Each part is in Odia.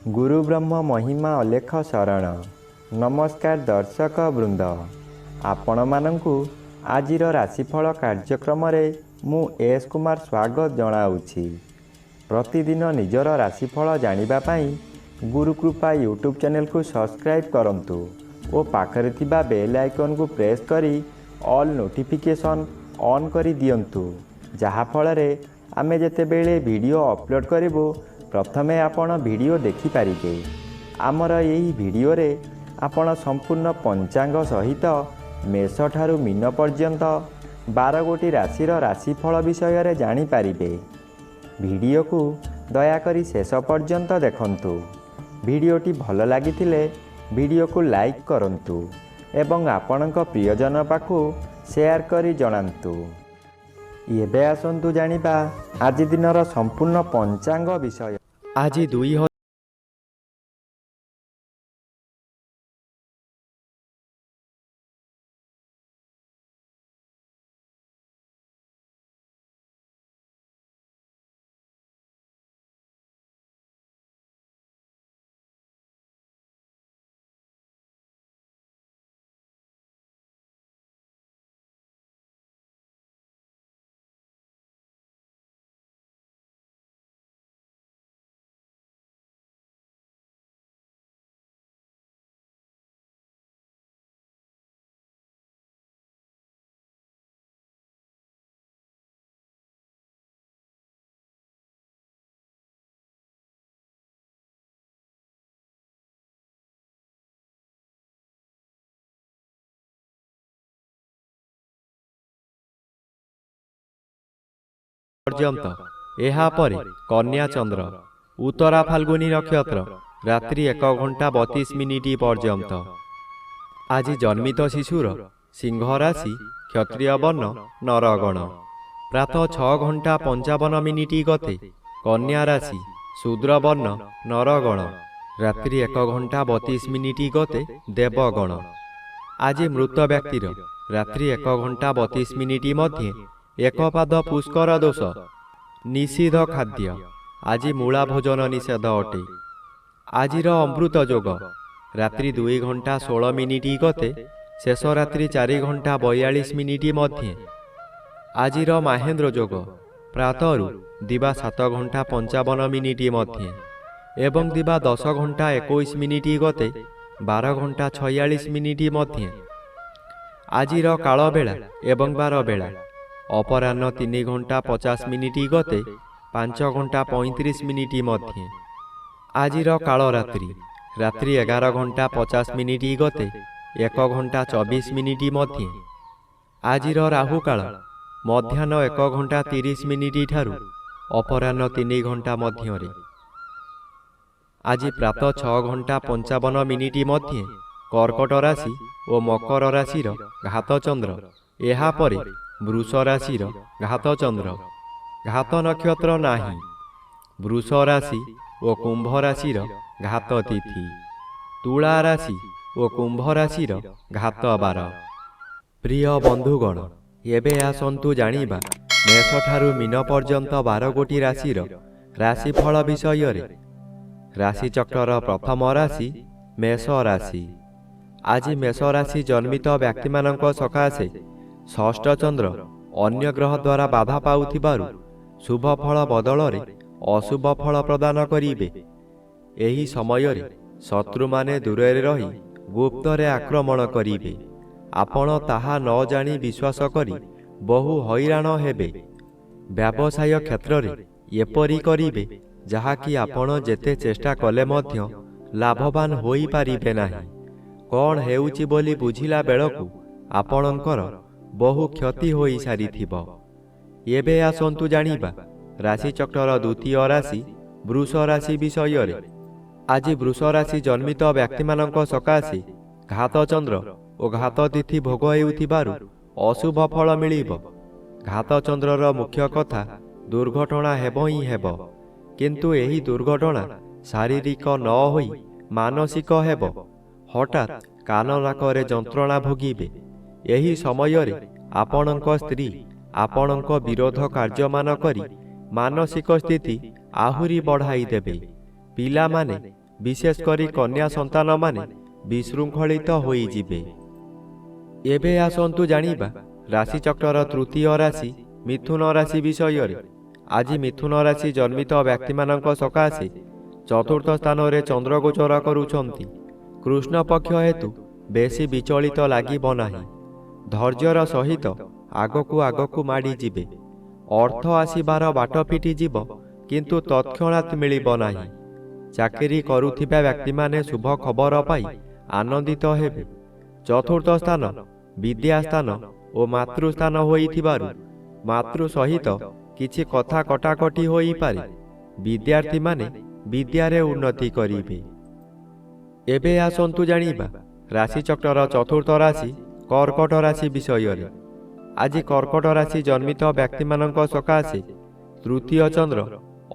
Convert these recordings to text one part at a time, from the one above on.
गुरु ब्रह्म महिमा अलेख शरण। नमस्कार दर्शक वृंद, आपण मानंकु आजिर राशिफल कार्यक्रम मु एस कुमार स्वागत जनाऊँगी। प्रतिदिन निजर राशिफल जानिबा पाई गुरुकृपा यूट्यूब चैनल को सब्सक्राइब करंतु और पाखरे थिबा बेल आइकन को प्रेस करी ऑल नोटिफिकेशन ऑन करी दियंतु, जहा फଳରେ आमे जेतेबेले वीडियो अपलोड करिवो प्रथमे आपण वीडियो देखि पारिबे। आमर यही वीडियो रे आपण संपूर्ण पंचांग सहित मेष ठारू मीन पर्यंत 12 गोटी राशिर राशिफल विषय रे जानि पारिबे। वीडियो को दयाकरी शेष पर्यंत देखंतु। वीडियोटी भल लागिथिले वीडियो को लाइक करंतु एवं आपणक प्रियजन पाखु शेयर करी जणांतु। एबे आसंतु जानिबा आज दिनर संपूर्ण पंचांग विषय। आज 2 पर्यंत एहा परे कन्या चंद्र उत्तरा फाल्गुनी नक्षत्र रात्रि 1 घंटा 32 मिनिट पर्यंत। आज जन्मित शिशुर सिंह राशि क्षत्रिय वर्ण नरगण। प्रातः 6 घंटा 55 मिनिट गते कन्या राशि शूद्र वर्ण नरगण। रात्रि 1 घंटा 32 मिनिट गते देवगण। आज मृत व्यक्तिर रात्रि 1 घंटा 32 मिनिट मध्य एक पाद पुष्कर दोष निषिद्ध खाद्य। आज मूला भोजन निषेध अटे। आजिर अमृत जोग रात्रि 2 घंटा 16 मिनिट गते शेष रात्रि 4 घंटा 42 मिनिट मध्य। आजिर महेन्द्र जोग प्रातरु दिवा 7 घंटा 55 मिनिट मध्य एवं दिवा 10 घंटा 21 मिनिट गते 12 घंटा 46 मिनिट मध्य। आजिर काल बेला एवं 12 बेला अपराह्न 3 घंटा 50 मिनिट गते 5 घंटा 35 मिनिट मध्य। आजिर काल रात्रि रात्रि 11 घंटा 50 मिनिट गते 1 घंटा 24 मिनिट मध्य। आजिर राहु काल मध्याह्न 1 घंटा 30 मिनिट ठारू अपराह्न 3 घंटा मध्य। आज प्रातः 6 घंटा 55 मिनिट मध्य कर्कट राशि और मकर राशिर घात चंद्र। एहा परे वृष राशिर घात चंद्र। घात नक्षत्र नाही। वृष राशि और कुंभ राशिर घात तिथि। तुला राशि और कुंभ राशिर घात बार। प्रिय बंधुगण, एबे आसंतु जानिबा मेष ठारू मीन पर्यंत 12 गोटी राशिर राशिफल विषय रे। राशि चक्रर प्रथम राशि मेष राशि। आज मेष राशि जन्मित व्यक्ति मानक सकाशे षष्ठ चंद्र अन्य ग्रह द्वारा बाधा पाउथिबारु शुभ फल बदल रे अशुभ फल प्रदान करिबे। एही समय रे शत्रु माने दूरे रही गुप्त रे आक्रमण करिबे। आपण ताहा न जानी विश्वास करी बहु हैरान हेबे। व्यवसाय क्षेत्र रे एपरि करिबे जहा कि आपण जेते चेष्टा कले मध्य लाभवान होई पारिबे नाही। कौन हेउची बोली बुझिला बेलकु आपणकर बहु क्षति होई सारिथिबो। एबे आसंतु जानिबा राशि चक्रर द्वितीय राशि वृष राशि विषय रे। आज वृष राशि जन्मित व्यक्ति मानक सकाशे घात चंद्र और घात तिथि भोग हेउथिबारु अशुभ फल मिलिबो। घात चंद्रर मुख्य कथा दुर्घटना हेबो ही हेबो, किंतु एही दुर्घटना शारीरिक न होई मानसिक हेबो। हठात कान नाकरे जंत्रणा भोगिबे। एही समय रे आपणक स्त्री आपणक विरोध कार्यमान करी मानसिक स्थिति आहुरी बढ़ाई देबे। पिला माने ବିଶେଷ କରି କନ୍ୟା ସନ୍ତାନମାନେ ବିଶୃଙ୍ଖଳିତ ହୋଇଯିବେ। ଏବେ ଆସନ୍ତୁ ଜାଣିବା ରାଶିଚକ୍ରର ତୃତୀୟ ରାଶି ମିଥୁନ ରାଶି ବିଷୟରେ। ଆଜି ମିଥୁନ ରାଶି ଜନ୍ମିତ ବ୍ୟକ୍ତିମାନଙ୍କ ସକାଶେ ଚତୁର୍ଥ ସ୍ଥାନରେ ଚନ୍ଦ୍ରଗୋଚର କରୁଛନ୍ତି। କୃଷ୍ଣ ପକ୍ଷ ହେତୁ ବେଶୀ ବିଚଳିତ ଲାଗିବ ନାହିଁ। ଧୈର୍ଯ୍ୟର ସହିତ ଆଗକୁ ଆଗକୁ ମାଡ଼ିଯିବେ। ଅର୍ଥ ଆସିବାର ବାଟ ଫିଟିଯିବ, କିନ୍ତୁ ତତ୍କ୍ଷଣାତ୍ ମିଳିବ ନାହିଁ। ଚାକିରି କରୁଥିବା ବ୍ୟକ୍ତିମାନେ ଶୁଭ ଖବର ପାଇ ଆନନ୍ଦିତ ହେବେ। ଚତୁର୍ଥ ସ୍ଥାନ ବିଦ୍ୟାସ୍ଥାନ ଓ ମାତୃସ୍ଥାନ ହୋଇଥିବାରୁ ମାତୃ ସହିତ କିଛି କଥା କଟାକଟି ହୋଇପାରେ। ବିଦ୍ୟାର୍ଥୀମାନେ ବିଦ୍ୟାରେ ଉନ୍ନତି କରିବେ। ଏବେ ଆସନ୍ତୁ ଜାଣିବା ରାଶିଚକ୍ରର ଚତୁର୍ଥ ରାଶି କର୍କଟ ରାଶି ବିଷୟରେ। ଆଜି କର୍କଟ ରାଶି ଜନ୍ମିତ ବ୍ୟକ୍ତିମାନଙ୍କ ସକାଶେ ତୃତୀୟ ଚନ୍ଦ୍ର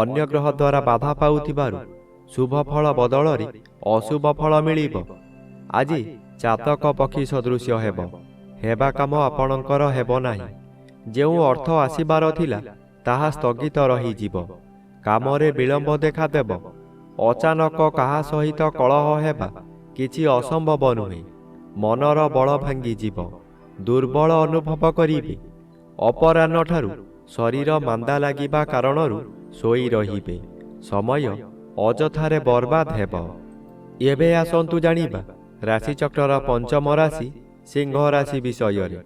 ଅନ୍ୟ ଗ୍ରହ ଦ୍ୱାରା ବାଧା ପାଉଥିବାରୁ ଶୁଭ ଫଳ ବଦଳରେ ଅଶୁଭ ଫଳ ମିଳିବ। ଆଜି ଚାତକ ପକ୍ଷୀ ସଦୃଶ୍ୟ ହେବା କାମ ଆପଣଙ୍କର ହେବ ନାହିଁ। ଯେଉଁ ଅର୍ଥ ଆସିବାର ଥିଲା ତାହା ସ୍ଥଗିତ ରହିଯିବ। କାମରେ ବିଳମ୍ବ ଦେଖାଦେବ। ଅଚାନକ କାହା ସହିତ କଳହ ହେବା କିଛି ଅସମ୍ଭବ ନୁହେଁ। ମନର ବଳ ଭାଙ୍ଗିଯିବ। ଦୁର୍ବଳ ଅନୁଭବ କରିବେ। ଅପରାହ୍ନଠାରୁ ଶରୀର ମାନ୍ଦା ଲାଗିବା କାରଣରୁ ଶୋଇ ରହିବେ। ସମୟ ଅଯଥାରେ ବର୍ବାଦ ହେବ। ଏବେ ଆସନ୍ତୁ ଜାଣିବା ରାଶିଚକ୍ରର ପଞ୍ଚମ ରାଶି ସିଂହ ରାଶି ବିଷୟରେ।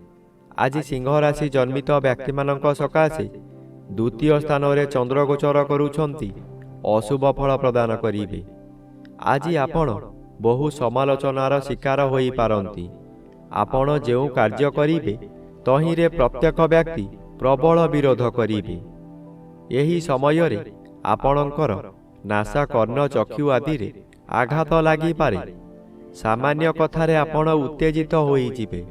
ଆଜି ସିଂହ ରାଶି ଜନ୍ମିତ ବ୍ୟକ୍ତିମାନଙ୍କ ସକାଶେ ଦ୍ୱିତୀୟ ସ୍ଥାନରେ ଚନ୍ଦ୍ରଗୋଚର କରୁଛନ୍ତି। ଅଶୁଭ ଫଳ ପ୍ରଦାନ କରିବେ। ଆଜି ଆପଣ ବହୁ ସମାଲୋଚନାର ଶିକାର ହୋଇପାରନ୍ତି। ଆପଣ ଯେଉଁ କାର୍ଯ୍ୟ କରିବେ ତହିଁରେ ପ୍ରତ୍ୟେକ ବ୍ୟକ୍ତି ପ୍ରବଳ ବିରୋଧ କରିବେ। ଏହି ସମୟରେ ଆପଣଙ୍କର ନାସା କର୍ଣ୍ଣ ଚକ୍ଷୁ ଆଦିରେ ଆଘାତ ଲାଗିପାରେ। ସାମାନ୍ୟ କଥାରେ ଆପଣ ଉତ୍ତେଜିତ ହୋଇଯିବେ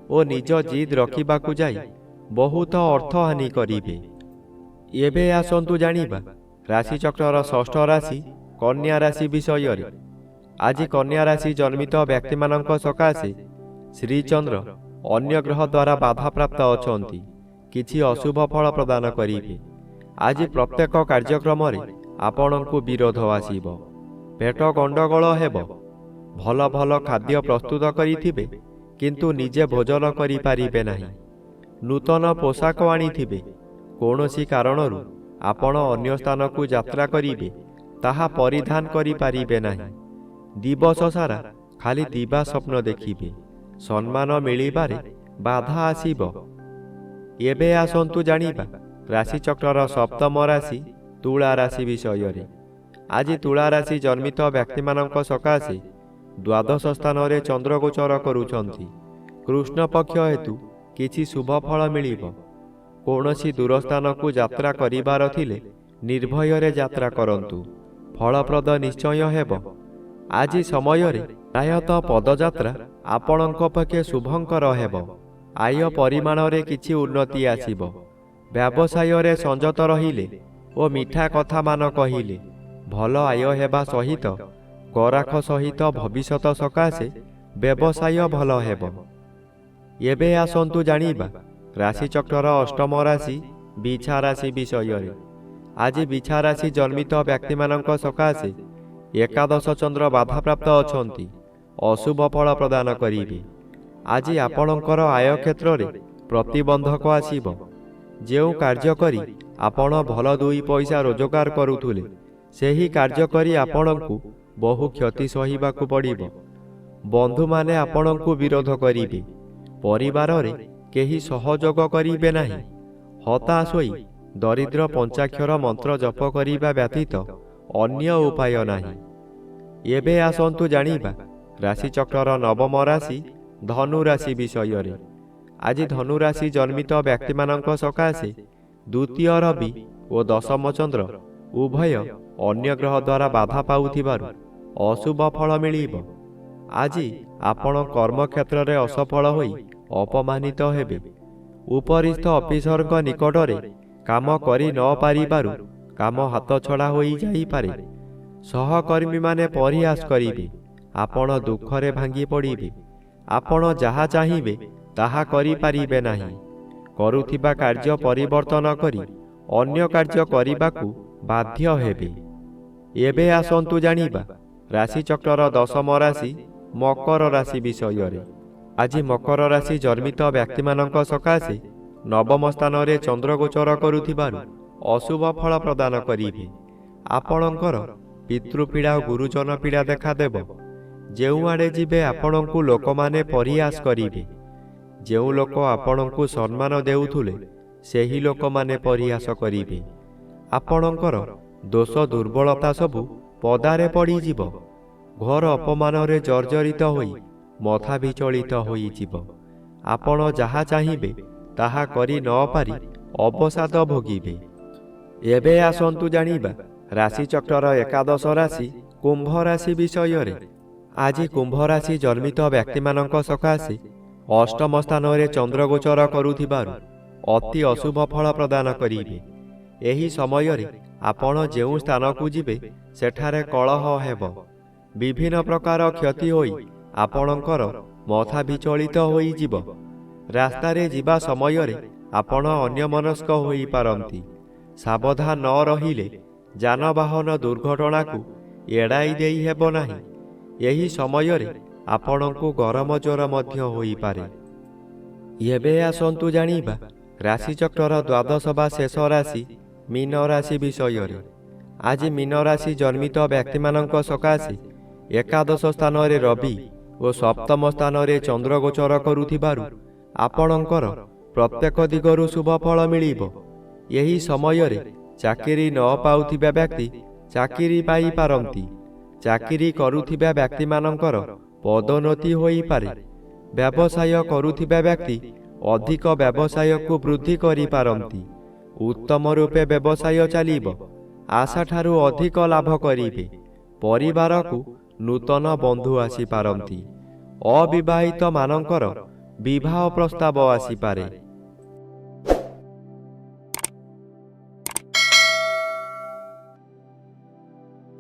ଓ ନିଜ ଜିଦ୍ ରଖିବାକୁ ଯାଇ ବହୁତ ଅର୍ଥହାନି କରିବେ। ଏବେ ଆସନ୍ତୁ ଜାଣିବା ରାଶିଚକ୍ରର ଷଷ୍ଠ ରାଶି କନ୍ୟା ରାଶି ବିଷୟରେ। ଆଜି କନ୍ୟା ରାଶି ଜନ୍ମିତ ବ୍ୟକ୍ତିମାନଙ୍କ ସକାଶେ ଶ୍ରୀଚନ୍ଦ୍ର ଅନ୍ୟ ଗ୍ରହ ଦ୍ୱାରା ବାଧାପ୍ରାପ୍ତ ଅଛନ୍ତି। କିଛି ଅଶୁଭ ଫଳ ପ୍ରଦାନ କରିବେ। ଆଜି ପ୍ରତ୍ୟେକ କାର୍ଯ୍ୟକ୍ରମରେ ଆପଣଙ୍କୁ ବିରୋଧ ଆସିବ। ପେଟ ଗଣ୍ଡଗୋଳ ହେବ। ଭଲ ଭଲ ଖାଦ୍ୟ ପ୍ରସ୍ତୁତ କରିଥିବେ, କିନ୍ତୁ ନିଜେ ଭୋଜନ କରିପାରିବେ ନାହିଁ। ନୂତନ ପୋଷାକ ଆଣିଥିବେ, କୌଣସି କାରଣରୁ ଆପଣ ଅନ୍ୟ ସ୍ଥାନକୁ ଯାତ୍ରା କରିବେ, ତାହା ପରିଧାନ କରିପାରିବେ ନାହିଁ। ଦିବସ ସାରା ଖାଲି ଦିବା ସ୍ୱପ୍ନ ଦେଖିବେ। ସମ୍ମାନ ମିଳିବାରେ ବାଧା ଆସିବ। ଏବେ ଆସନ୍ତୁ ଜାଣିବା ରାଶିଚକ୍ରର ସପ୍ତମ ରାଶି ତୁଳା ରାଶି ବିଷୟରେ। ଆଜି ତୁଳା ରାଶି ଜନ୍ମିତ ବ୍ୟକ୍ତିମାନଙ୍କ ସକାଶେ ଦ୍ୱାଦଶ ସ୍ଥାନରେ ଚନ୍ଦ୍ରଗୋଚର କରୁଛନ୍ତି। କୃଷ୍ଣ ପକ୍ଷ ହେତୁ କିଛି ଶୁଭ ଫଳ ମିଳିବ। କୌଣସି ଦୂରସ୍ଥାନକୁ ଯାତ୍ରା କରିବାର ଥିଲେ ନିର୍ଭୟରେ ଯାତ୍ରା କରନ୍ତୁ। ଫଳପ୍ରଦ ନିଶ୍ଚୟ ହେବ। ଆଜି ସମୟରେ ପ୍ରାୟତଃ ପଦଯାତ୍ରା ଆପଣଙ୍କ ପକ୍ଷେ ଶୁଭଙ୍କର ହେବ। ଆୟ ପରିମାଣରେ କିଛି ଉନ୍ନତି ଆସିବ। ବ୍ୟବସାୟରେ ସଂଯତ ରହିଲେ ଓ ମିଠା କଥାମାନ କହିଲେ ଭଲ ଆୟ ହେବା ସହିତ ଗରାଖ ସହିତ ଭବିଷ୍ୟତ ସକାଶେ ବ୍ୟବସାୟ ଭଲ ହେବ। ଏବେ ଆସନ୍ତୁ ଜାଣିବା ରାଶିଚକ୍ରର ଅଷ୍ଟମ ରାଶି ବିଛା ରାଶି ବିଷୟରେ। ଆଜି ବିଛା ରାଶି ଜନ୍ମିତ ବ୍ୟକ୍ତିମାନଙ୍କ ସକାଶେ ଏକାଦଶ ଚନ୍ଦ୍ର ବାଧାପ୍ରାପ୍ତ ଅଛନ୍ତି। ଅଶୁଭ ଫଳ ପ୍ରଦାନ କରିବେ। ଆଜି ଆପଣଙ୍କର ଆୟ କ୍ଷେତ୍ରରେ ପ୍ରତିବନ୍ଧକ ଆସିବ। ଯେଉଁ କାର୍ଯ୍ୟ କରି ଆପଣ ଭଲ ଦୁଇ ପଇସା ରୋଜଗାର କରୁଥିଲେ, ସେହି କାର୍ଯ୍ୟ କରି ଆପଣଙ୍କୁ ବହୁ କ୍ଷତି ସହିବାକୁ ପଡ଼ିବ। ବନ୍ଧୁମାନେ ଆପଣଙ୍କୁ ବିରୋଧ କରିବେ। ପରିବାରରେ କେହି ସହଯୋଗ କରିବେ ନାହିଁ। ହତାଶ ହୋଇ ଦରିଦ୍ର ପଞ୍ଚାକ୍ଷର ମନ୍ତ୍ର ଜପ କରିବା ବ୍ୟତୀତ ଅନ୍ୟ ଉପାୟ ନାହିଁ। ଏବେ ଆସନ୍ତୁ ଜାଣିବା ରାଶିଚକ୍ରର ନବମ ରାଶି ଧନୁ ରାଶି ବିଷୟରେ। ଆଜି ଧନୁ ରାଶି ଜନ୍ମିତ ବ୍ୟକ୍ତିମାନଙ୍କ ସକାଶେ ଦ୍ୱିତୀୟ ରବି ଓ ଦଶମ ଚନ୍ଦ୍ର ଉଭୟ ଅନ୍ୟ ଗ୍ରହ ଦ୍ୱାରା ବାଧା ପାଉଥିବାରୁ ଅଶୁଭ ଫଳ ମିଳିବ। ଆଜି ଆପଣ କର୍ମକ୍ଷେତ୍ରରେ ଅସଫଳ ହୋଇ ଅପମାନିତ ହେବେ। ଉପରିସ୍ଥ ଅଫିସରଙ୍କ ନିକଟରେ କାମ କରି ନ ପାରିବାରୁ କାମ ହାତଛଡ଼ା ହୋଇଯାଇପାରେ। ସହକର୍ମୀମାନେ ପରିହାସ କରିବେ। ଆପଣ ଦୁଃଖରେ ଭାଙ୍ଗି ପଡ଼ିବେ। ଆପଣ ଯାହା ଚାହିଁବେ ତାହା କରିପାରିବେ ନାହିଁ। କରୁଥିବା କାର୍ଯ୍ୟ ପରିବର୍ତ୍ତନ କରି ଅନ୍ୟ କାର୍ଯ୍ୟ କରିବାକୁ ବାଧ୍ୟ ହେବେ। ଏବେ ଆସନ୍ତୁ ଜାଣିବା ରାଶିଚକ୍ରର 10ମ ରାଶି ମକର ରାଶି ବିଷୟରେ। ଆଜି ମକର ରାଶି ଜନ୍ମିତ ବ୍ୟକ୍ତିମାନଙ୍କ ସକାଶେ ନବମ ସ୍ଥାନରେ ଚନ୍ଦ୍ରଗୋଚର କରୁଥିବାରୁ ଅଶୁଭ ଫଳ ପ୍ରଦାନ କରିବେ। ଆପଣଙ୍କର ପିତୃପୀଡ଼ା ଓ ଗୁରୁଜନ ପୀଡ଼ା ଦେଖାଦେବ। ଯେଉଁଆଡ଼େ ଯିବେ ଆପଣଙ୍କୁ ଲୋକମାନେ ପରିହାସ କରିବେ। ଯେଉଁ ଲୋକ ଆପଣଙ୍କୁ ସମ୍ମାନ ଦେଉଥିଲେ ସେହି ଲୋକମାନେ ପରିହାସ କରିବେ। ଆପଣଙ୍କର ଦୋଷ ଦୁର୍ବଳତା ସବୁ ପଦାରେ ପଡ଼ିଯିବ। ଘୋର ଅପମାନରେ ଜର୍ଜରିତ ହୋଇ ମଥା ବିଚଳିତ ହୋଇଯିବ। ଆପଣ ଯାହା ଚାହିଁବେ ତାହା କରି ନ ପାରି ଅବସାଦ ଭୋଗିବେ। ଏବେ ଆସନ୍ତୁ ଜାଣିବା ରାଶିଚକ୍ରର ଏକାଦଶ ରାଶି କୁମ୍ଭ ରାଶି ବିଷୟରେ। ଆଜି କୁମ୍ଭ ରାଶି ଜନ୍ମିତ ବ୍ୟକ୍ତିମାନଙ୍କ ସକାଶେ ଅଷ୍ଟମ ସ୍ଥାନରେ ଚନ୍ଦ୍ରଗୋଚର କରୁଥିବାରୁ ଅତି ଅଶୁଭ ଫଳ ପ୍ରଦାନ କରିବେ। ଏହି ସମୟରେ ଆପଣ ଯେଉଁ ସ୍ଥାନକୁ ଯିବେ ସେଠାରେ କଳହ ହେବ। ବିଭିନ୍ନ ପ୍ରକାର କ୍ଷତି ହୋଇ ଆପଣଙ୍କର ମଥା ବିଚଳିତ ହୋଇଯିବ। ରାସ୍ତାରେ ଯିବା ସମୟରେ ଆପଣ ଅନ୍ୟମନସ୍କ ହୋଇପାରନ୍ତି। ସାବଧାନ ନ ରହିଲେ ଯାନବାହନ ଦୁର୍ଘଟଣାକୁ ଏଡ଼ାଇ ଦେଇ ହେବ ନାହିଁ। ଏହି ସମୟରେ ଆପଣଙ୍କୁ ଗରମ ଜ୍ୱର ମଧ୍ୟ ହୋଇପାରେ। ଏବେ ଆସନ୍ତୁ ଜାଣିବା ରାଶିଚକ୍ରର ଦ୍ୱାଦଶ ବା ଶେଷ ରାଶି ମୀନ ରାଶି ବିଷୟରେ। ଆଜି ମୀନ ରାଶି ଜନ୍ମିତ ବ୍ୟକ୍ତିମାନଙ୍କ ସକାଶେ ଏକାଦଶ ସ୍ଥାନରେ ରବି ଓ ସପ୍ତମ ସ୍ଥାନରେ ଚନ୍ଦ୍ରଗୋଚର କରୁଥିବାରୁ ଆପଣଙ୍କର ପ୍ରତ୍ୟେକ ଦିଗରୁ ଶୁଭ ଫଳ ମିଳିବ। ଏହି ସମୟରେ ଚାକିରି ନ ପାଉଥିବା ବ୍ୟକ୍ତି ଚାକିରି ପାଇପାରନ୍ତି। ଚାକିରି କରୁଥିବା ବ୍ୟକ୍ତିମାନଙ୍କର ପଦୋନ୍ନତି ହୋଇପାରେ। ବ୍ୟବସାୟ କରୁଥିବା ବ୍ୟକ୍ତି ଅଧିକ ବ୍ୟବସାୟକୁ ବୃଦ୍ଧି କରିପାରନ୍ତି। ଉତ୍ତମ ରୂପେ ବ୍ୟବସାୟ ଚାଲିବ। ଆଶାଠାରୁ ଅଧିକ ଲାଭ କରିବେ। ପରିବାରକୁ ନୂତନ ବନ୍ଧୁ ଆସିପାରନ୍ତି। ଅବିବାହିତ ମାନଙ୍କର ବିବାହ ପ୍ରସ୍ତାବ ଆସିପାରେ।